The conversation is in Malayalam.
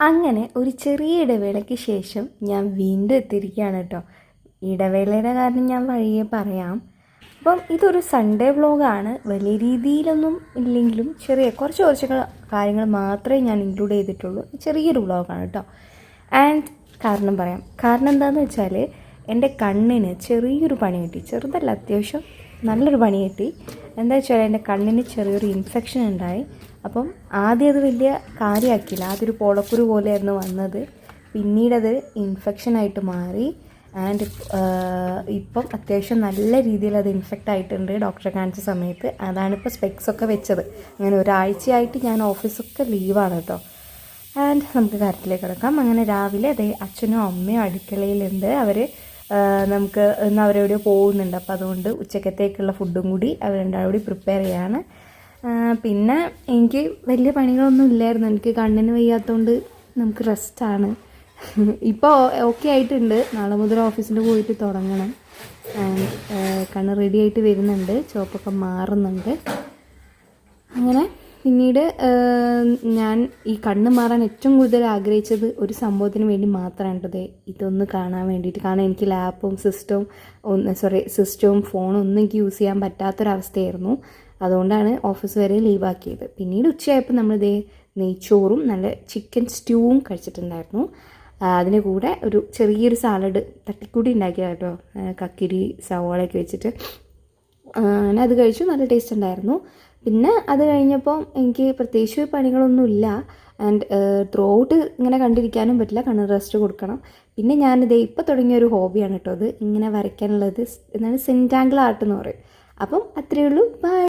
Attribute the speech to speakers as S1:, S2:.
S1: അങ്ങനെ ഒരു ചെറിയ ഇടവേളയ്ക്ക് ശേഷം ഞാൻ വീണ്ടും എത്തിയിരിക്കുകയാണ് കേട്ടോ. ഇടവേളയുടെ കാരണം ഞാൻ വഴിയെ പറയാം. അപ്പം ഇതൊരു സൺഡേ വ്ളോഗാണ്. വലിയ രീതിയിലൊന്നും ഇല്ലെങ്കിലും കുറച്ച് കാര്യങ്ങൾ മാത്രമേ ഞാൻ ഇൻക്ലൂഡ് ചെയ്തിട്ടുള്ളൂ. ചെറിയൊരു വ്ളോഗാണ് കേട്ടോ. ആൻഡ് കാരണം പറയാം. കാരണം എന്താണെന്ന് വെച്ചാൽ എൻ്റെ കണ്ണിന് ചെറിയൊരു പണി കിട്ടി. ചെറുതല്ല, അത്യാവശ്യം നല്ലൊരു പണി കിട്ടി. എന്താ വെച്ചാൽ എൻ്റെ കണ്ണിന് ചെറിയൊരു ഇൻഫെക്ഷൻ ഉണ്ടായി. അപ്പം ആദ്യം അത് വലിയ കാര്യമാക്കിയില്ല. ആദ്യം ഒരു പോളക്കുരു പോലെയായിരുന്നു വന്നത്. പിന്നീടത് ഇൻഫെക്ഷനായിട്ട് മാറി. ആൻഡ് ഇപ്പം അത്യാവശ്യം നല്ല രീതിയിൽ അത് ഇൻഫെക്റ്റ് ആയിട്ടുണ്ട്. ഡോക്ടറെ കാണിച്ച സമയത്ത് അതാണിപ്പോൾ സ്പെക്സൊക്കെ വെച്ചത്. അങ്ങനെ ഒരാഴ്ചയായിട്ട് ഞാൻ ഓഫീസൊക്കെ ലീവാണ് കേട്ടോ. ആൻഡ് നമുക്ക് കാര്യത്തിലേക്ക് കിടക്കാം. അങ്ങനെ രാവിലെ അതേ അച്ഛനും അമ്മയും അടുക്കളയിലുണ്ട്. അവർ നമുക്ക് ഇന്ന് അവരെവിടെയോ പോകുന്നുണ്ട്. അപ്പോൾ അതുകൊണ്ട് ഉച്ചക്കത്തേക്കുള്ള ഫുഡും കൂടി അവർ രണ്ടാളും കൂടി പ്രിപ്പയർ ചെയ്യാണ്. പിന്നെ എനിക്ക് വലിയ പണികളൊന്നും ഇല്ലായിരുന്നു. എനിക്ക് കണ്ണിന് വയ്യാത്തതുകൊണ്ട് നമുക്ക് റെസ്റ്റാണ്. ഇപ്പോൾ ഓക്കെ ആയിട്ടുണ്ട്. നാളെ മുതൽ ഓഫീസിൽ പോയിട്ട് തുടങ്ങണം. കണ്ണ് റെഡി ആയിട്ട് വരുന്നുണ്ട്. ചുവപ്പൊക്കെ മാറുന്നുണ്ട്. അങ്ങനെ പിന്നീട് ഞാൻ ഈ കണ്ണ് മാറാൻ ഏറ്റവും കൂടുതൽ ആഗ്രഹിച്ചത് ഒരു സംഭവത്തിന് വേണ്ടി മാത്രമാണ്. ഇതൊന്ന് കാണാൻ വേണ്ടിയിട്ട്. കാരണം എനിക്ക് ലാപ്പും സിസ്റ്റവും ഫോണും ഒന്നും എനിക്ക് യൂസ് ചെയ്യാൻ പറ്റാത്തൊരവസ്ഥയായിരുന്നു. അതുകൊണ്ടാണ് ഓഫീസ് വരെ ലീവാക്കിയത്. പിന്നീട് ഉച്ചയായപ്പോൾ നമ്മൾ നെയ്ച്ചോറും നല്ല ചിക്കൻ സ്റ്റൂവും കഴിച്ചിട്ടുണ്ടായിരുന്നു. അതിന് കൂടെ ഒരു ചെറിയൊരു സാലഡ് തട്ടിക്കൂടി ഉണ്ടാക്കിയ കേട്ടോ. കക്കിരി സവാളയൊക്കെ വെച്ചിട്ട് അങ്ങനെ അത് കഴിച്ചു. നല്ല ടേസ്റ്റ് ഉണ്ടായിരുന്നു. പിന്നെ അത് കഴിഞ്ഞപ്പോൾ എനിക്ക് പ്രത്യേകിച്ച് പണികളൊന്നുമില്ല. ആൻഡ് ത്രൂ ഔട്ട് ഇങ്ങനെ കണ്ടിരിക്കാനും പറ്റില്ല. കണ്ണ് റെസ്റ്റ് കൊടുക്കണം. പിന്നെ ഞാനിത് ഇപ്പോൾ തുടങ്ങിയ ഒരു ഹോബിയാണ് കേട്ടോ. അത് ഇങ്ങനെ വരയ്ക്കാനുള്ളത്. എന്താണ് സെൻറ്റാങ്കിൾ ആർട്ട് എന്ന് പറയും. അപ്പം അത്രയേ ഉള്ളൂ. ബൈ.